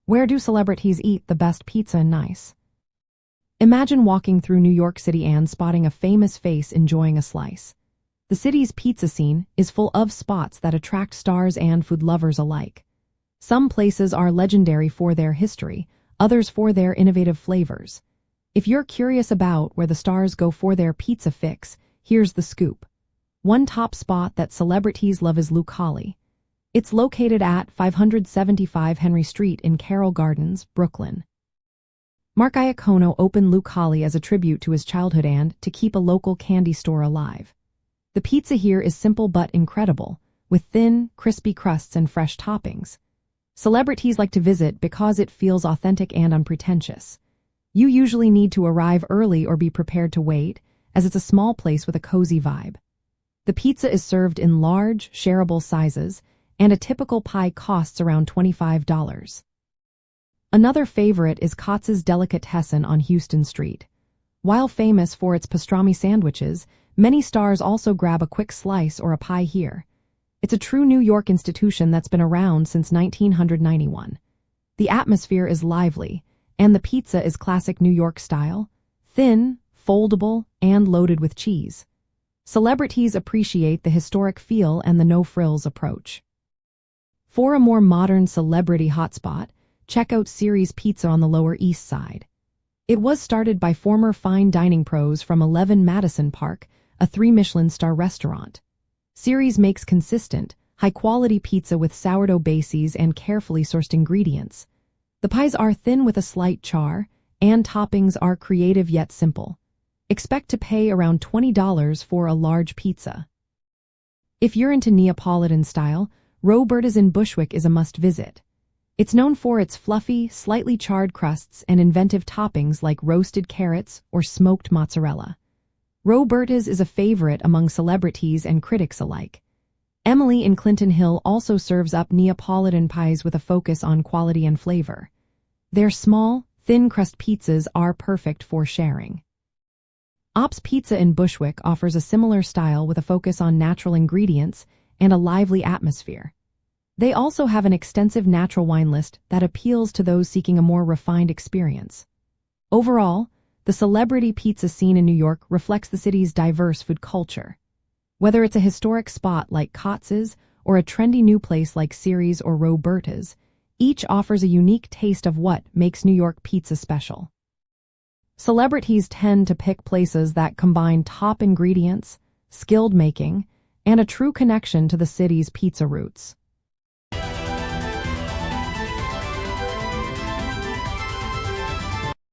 Where do celebrities eat the best pizza and nice? Imagine walking through New York City and spotting a famous face enjoying a slice. The city's pizza scene is full of spots that attract stars and food lovers alike. Some places are legendary for their history, others for their innovative flavors. If you're curious about where the stars go for their pizza fix, here's the scoop. One top spot that celebrities love is Lucali. It's located at 575 Henry Street in Carroll Gardens, Brooklyn. Mark Iacono opened Lucali as a tribute to his childhood and to keep a local candy store alive. The pizza here is simple but incredible, with thin, crispy crusts and fresh toppings. Celebrities like to visit because it feels authentic and unpretentious. You usually need to arrive early or be prepared to wait, as it's a small place with a cozy vibe. The pizza is served in large, shareable sizes, and a typical pie costs around $25. Another favorite is Katz's Delicatessen on Houston Street. While famous for its pastrami sandwiches, many stars also grab a quick slice or a pie here. It's a true New York institution that's been around since 1991. The atmosphere is lively, and the pizza is classic New York style, thin, foldable, and loaded with cheese. Celebrities appreciate the historic feel and the no-frills approach. For a more modern celebrity hotspot, check out Siri's Pizza on the Lower East Side. It was started by former fine dining pros from 11 Madison Park, a 3 Michelin-star restaurant. Siri's makes consistent, high-quality pizza with sourdough bases and carefully sourced ingredients. The pies are thin with a slight char, and toppings are creative yet simple. Expect to pay around $20 for a large pizza. If you're into Neapolitan style, Roberta's in Bushwick is a must-visit. It's known for its fluffy, slightly charred crusts and inventive toppings like roasted carrots or smoked mozzarella. Roberta's is a favorite among celebrities and critics alike. Emily in Clinton Hill also serves up Neapolitan pies with a focus on quality and flavor. Their small, thin-crust pizzas are perfect for sharing. Ops Pizza in Bushwick offers a similar style with a focus on natural ingredients and a lively atmosphere. They also have an extensive natural wine list that appeals to those seeking a more refined experience. Overall, the celebrity pizza scene in New York reflects the city's diverse food culture. Whether it's a historic spot like Katz's or a trendy new place like Siri's or Roberta's, each offers a unique taste of what makes New York pizza special. Celebrities tend to pick places that combine top ingredients, skilled making, and a true connection to the city's pizza roots.